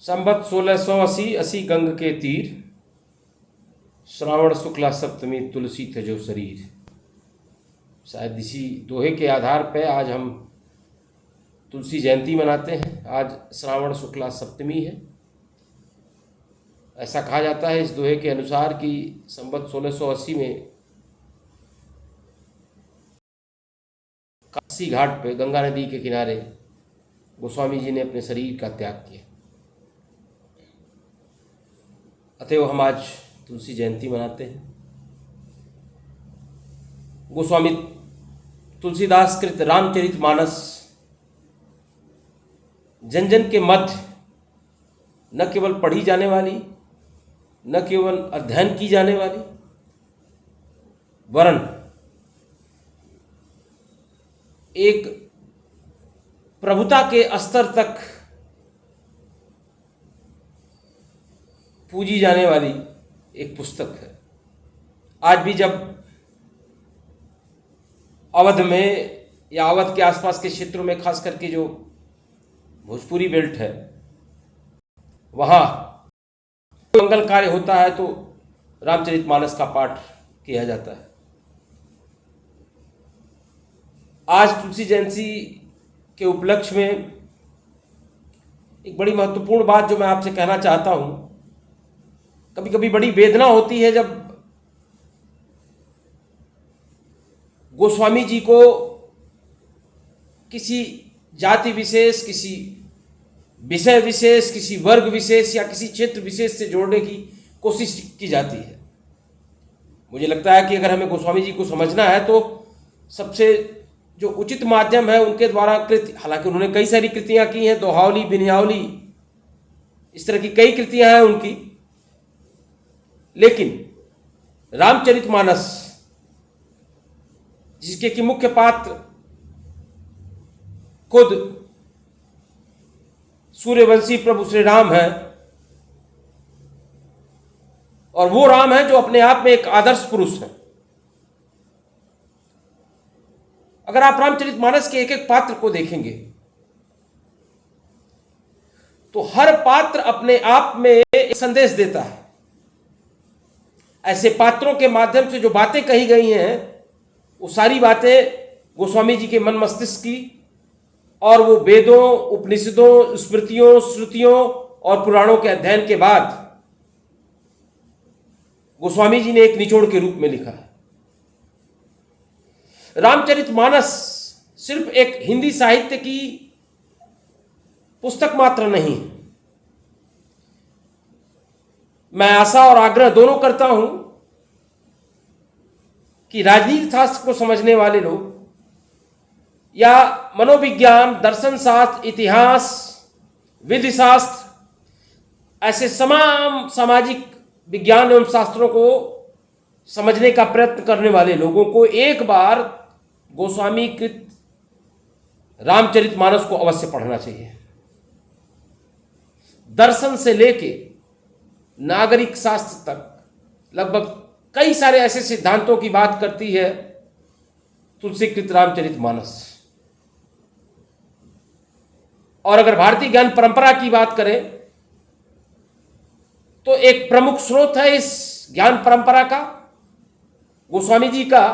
संवत 1680 गंग के तीर, श्रावण शुक्ला सप्तमी तुलसी तजो शरीर। शायद इसी दोहे के आधार पर आज हम तुलसी जयंती मनाते हैं। आज श्रावण शुक्ला सप्तमी है। ऐसा कहा जाता है इस दोहे के अनुसार कि संवत 1680 में काशी घाट पे गंगा नदी के किनारे गोस्वामी जी ने अपने शरीर का त्याग किया। अतएव हम आज तुलसी जयंती मनाते हैं। गोस्वामी तुलसीदास कृत रामचरितमानस जन जन के मध्य न केवल पढ़ी जाने वाली, न केवल अध्ययन की जाने वाली, वरन एक प्रभुता के स्तर तक पूजी जाने वाली एक पुस्तक है। आज भी जब अवध में या अवध के आसपास के क्षेत्रों में, खास करके जो भोजपुरी बेल्ट है, वहाँ मंगल कार्य होता है तो रामचरितमानस का पाठ किया जाता है। आज तुलसी जयंती के उपलक्ष्य में एक बड़ी महत्वपूर्ण बात जो मैं आपसे कहना चाहता हूँ। कभी कभी बड़ी वेदना होती है जब गोस्वामी जी को किसी जाति विशेष, किसी विषय विशेष, किसी वर्ग विशेष या किसी क्षेत्र विशेष से जोड़ने की कोशिश की जाती है। मुझे लगता है कि अगर हमें गोस्वामी जी को समझना है तो सबसे जो उचित माध्यम है उनके द्वारा कृति, हालांकि उन्होंने कई सारी कृतियां की हैं, दोहावली, बिनयावली, इस तरह की कई कृतियां हैं उनकी, लेकिन रामचरितमानस जिसके कि मुख्य पात्र खुद सूर्यवंशी प्रभु श्री राम है, और वो राम है जो अपने आप में एक आदर्श पुरुष है। अगर आप रामचरितमानस के एक एक पात्र को देखेंगे तो हर पात्र अपने आप में एक संदेश देता है। ऐसे पात्रों के माध्यम से जो बातें कही गई हैं वो सारी बातें गोस्वामी जी के मन मस्तिष्क की, और वो वेदों, उपनिषदों, स्मृतियों, श्रुतियों और पुराणों के अध्ययन के बाद गोस्वामी जी ने एक निचोड़ के रूप में लिखा है। रामचरितमानस सिर्फ एक हिंदी साहित्य की पुस्तक मात्र नहीं। मैं आशा और आग्रह दोनों करता हूं कि राजनीति शास्त्र को समझने वाले लोग या मनोविज्ञान, दर्शन शास्त्र, इतिहास, विधि शास्त्र, ऐसे तमाम सामाजिक विज्ञान एवं शास्त्रों को समझने का प्रयत्न करने वाले लोगों को एक बार गोस्वामी कृत रामचरितमानस को अवश्य पढ़ना चाहिए। दर्शन से लेके नागरिक शास्त्र तक लगभग कई सारे ऐसे सिद्धांतों की बात करती है तुलसीकृत रामचरितमानस। और अगर भारतीय ज्ञान परंपरा की बात करें तो एक प्रमुख स्रोत है इस ज्ञान परंपरा का गोस्वामी जी का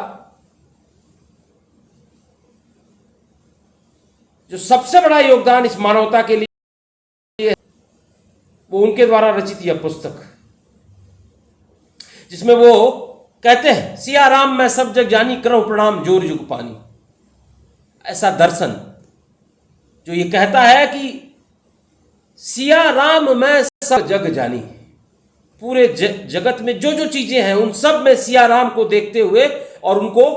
जो सबसे बड़ा योगदान इस मानवता के लिए, वो उनके द्वारा रचित यह पुस्तक, जिसमें वो कहते हैं, सिया राम मैं सब जग जानी, करऊं प्रणाम जोर जुग पानी। ऐसा दर्शन जो ये कहता है कि सिया राम मैं सब जग जानी, पूरे जगत में जो जो चीजें हैं उन सब में सिया राम को देखते हुए और उनको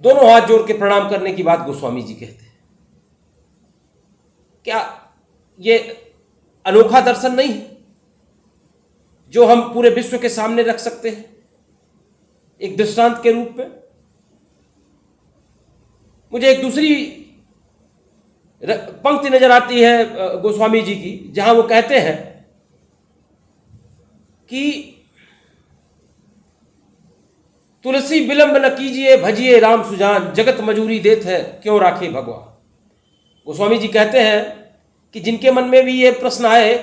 दोनों हाथ जोड़ के प्रणाम करने की बात गोस्वामी जी कहते हैं। क्या ये अनोखा दर्शन नहीं जो हम पूरे विश्व के सामने रख सकते हैं एक दृष्टांत के रूप में? मुझे एक दूसरी पंक्ति नजर आती है गोस्वामी जी की, जहां वो कहते हैं कि तुलसी विलंब न कीजिए, भजिए राम सुजान, जगत मजूरी देत है, क्यों राखे भगवान। गोस्वामी जी कहते हैं कि जिनके मन में भी ये प्रश्न आए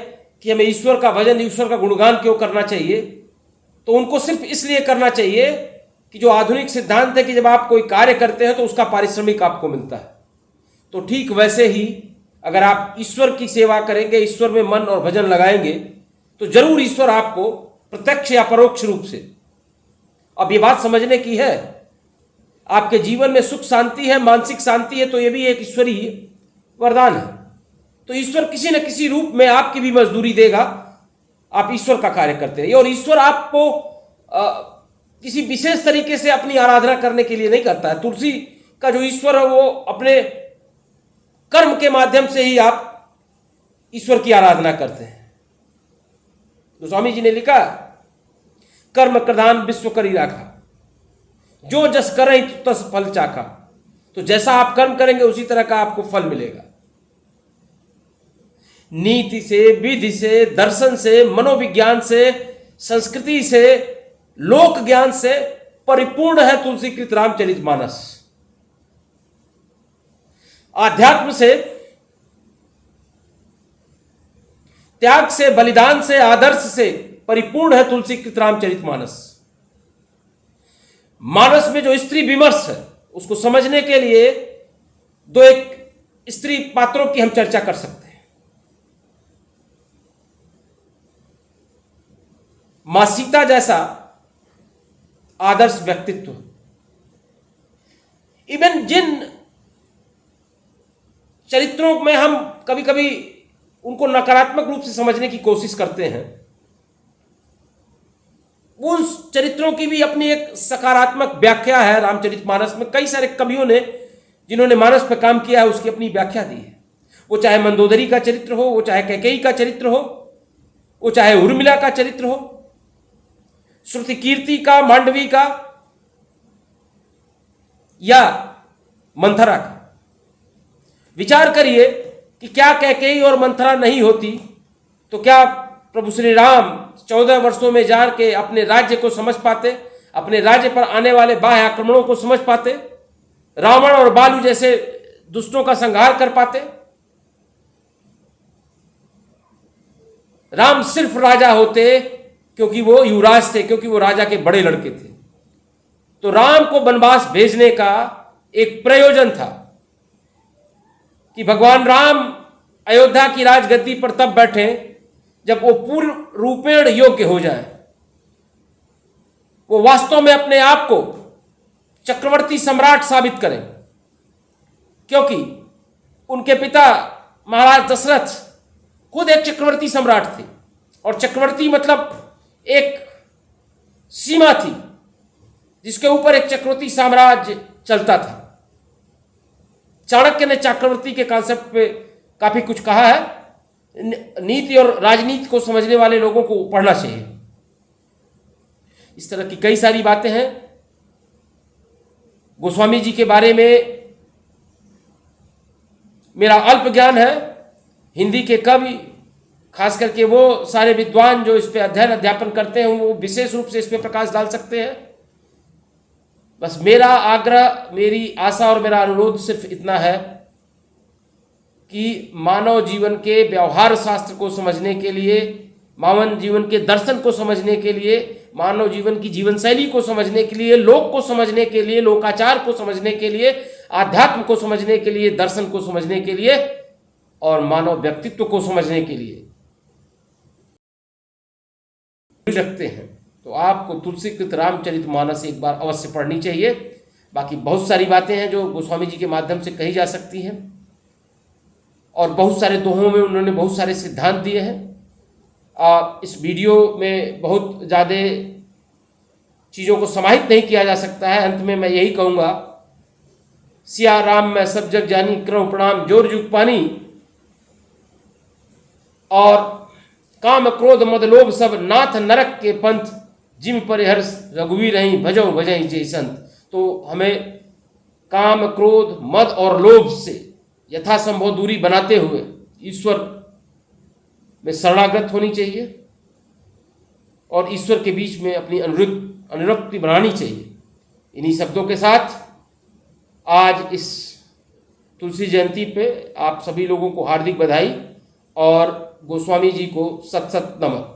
कि हमें ईश्वर का भजन, ईश्वर का गुणगान क्यों करना चाहिए, तो उनको सिर्फ इसलिए करना चाहिए कि जो आधुनिक सिद्धांत है कि जब आप कोई कार्य करते हैं तो उसका पारिश्रमिक आपको मिलता है। तो ठीक वैसे ही अगर आप ईश्वर की सेवा करेंगे, ईश्वर में मन और भजन लगाएंगे, तो जरूर ईश्वर आपको प्रत्यक्ष या परोक्ष रूप से, अब ये बात समझने की है, आपके जीवन में सुख शांति है, मानसिक शांति है, तो ये भी एक ईश्वरीय वरदान है। तो ईश्वर किसी न किसी रूप में आपकी भी मजदूरी देगा, आप ईश्वर का कार्य करते रहिए। और ईश्वर आपको किसी विशेष तरीके से अपनी आराधना करने के लिए नहीं करता है। तुलसी का जो ईश्वर है वो अपने कर्म के माध्यम से ही आप ईश्वर की आराधना करते हैं। तो स्वामी जी ने लिखा, कर्म प्रधान विश्व करी राखा, जो जस करें तस फल चाखा। तो जैसा आप कर्म करेंगे उसी तरह का आपको फल मिलेगा। नीति से, विधि से, दर्शन से, मनोविज्ञान से, संस्कृति से, लोक ज्ञान से परिपूर्ण है तुलसीकृत रामचरितमानस। आध्यात्म से, त्याग से, बलिदान से, आदर्श से परिपूर्ण है तुलसीकृत रामचरितमानस। मानस में जो स्त्री विमर्श है उसको समझने के लिए दो एक स्त्री पात्रों की हम चर्चा कर सकते हैं। मां सीता जैसा आदर्श व्यक्तित्व, इवन जिन चरित्रों में हम कभी कभी उनको नकारात्मक रूप से समझने की कोशिश करते हैं, उन चरित्रों की भी अपनी एक सकारात्मक व्याख्या है रामचरितमानस में। कई सारे कवियों ने जिन्होंने मानस पर काम किया है उसकी अपनी व्याख्या दी है। वो चाहे मंदोदरी का चरित्र हो, वो चाहे कैकेयी का चरित्र हो, वो चाहे उर्मिला का चरित्र हो, श्रुति कीर्ति का, मांडवी का, या मंथरा का। विचार करिए कि क्या कैकेयी और मंथरा नहीं होती तो क्या प्रभु श्री राम 14 वर्षों में जार के अपने राज्य को समझ पाते, अपने राज्य पर आने वाले बाह्य आक्रमणों को समझ पाते, रावण और बालू जैसे दुष्टों का संहार कर पाते? राम सिर्फ राजा होते क्योंकि वो युवराज थे, क्योंकि वो राजा के बड़े लड़के थे। तो राम को वनवास भेजने का एक प्रयोजन था कि भगवान राम अयोध्या की राजगद्दी पर तब बैठे जब वो पूर्ण रूपेण योग्य हो जाए, वो वास्तव में अपने आप को चक्रवर्ती सम्राट साबित करें। क्योंकि उनके पिता महाराज दशरथ खुद एक चक्रवर्ती सम्राट थे, और चक्रवर्ती मतलब एक सीमा थी जिसके ऊपर एक चक्रवर्ती साम्राज्य चलता था। चाणक्य ने चक्रवर्ती के कॉन्सेप्ट पे काफी कुछ कहा है। नीति और राजनीति को समझने वाले लोगों को पढ़ना चाहिए। इस तरह की कई सारी बातें हैं। गोस्वामी जी के बारे में मेरा अल्प ज्ञान है। हिंदी के कवि, खास करके वो सारे विद्वान जो इस पे अध्ययन अध्यापन करते हैं, वो विशेष रूप से इस पे प्रकाश डाल सकते हैं। बस मेरा आग्रह, मेरी आशा और मेरा अनुरोध सिर्फ इतना है कि मानव जीवन के व्यवहार शास्त्र को समझने के लिए, मानव जीवन के दर्शन को समझने के लिए, मानव जीवन की जीवन शैली को समझने के लिए, लोक को समझने के लिए, लोकाचार को समझने के लिए, आध्यात्म को समझने के लिए, दर्शन को समझने के लिए और मानव व्यक्तित्व को समझने के लिए रखते हैं तो आपको तुलसीकृत रामचरितमानस एक बार अवश्य पढ़नी चाहिए। बाकी बहुत सारी बातें हैं जो गोस्वामी जी के माध्यम से कही जा सकती हैं, और बहुत सारे दोहों में उन्होंने बहुत सारे सिद्धांत दिए हैं। इस वीडियो में बहुत ज़्यादा चीज़ों को समाहित नहीं किया जा सकता है। अंत में मैं यही कहूँगा, सिया राम मैं सब जग जानी, करऊं प्रणाम जोर जुग पानी, और काम क्रोध मद लोभ सब नाथ नरक के पंथ, जिम परिहर्ष रघुवीर रही भजो भजई जय संत। तो हमें काम क्रोध मद और लोभ से यथासंभव दूरी बनाते हुए ईश्वर में शरणागत होनी चाहिए, और ईश्वर के बीच में अपनी अनुरक्ति बनानी चाहिए। इन्हीं शब्दों के साथ आज इस तुलसी जयंती पे आप सभी लोगों को हार्दिक बधाई और गोस्वामी जी को सत सत नमन।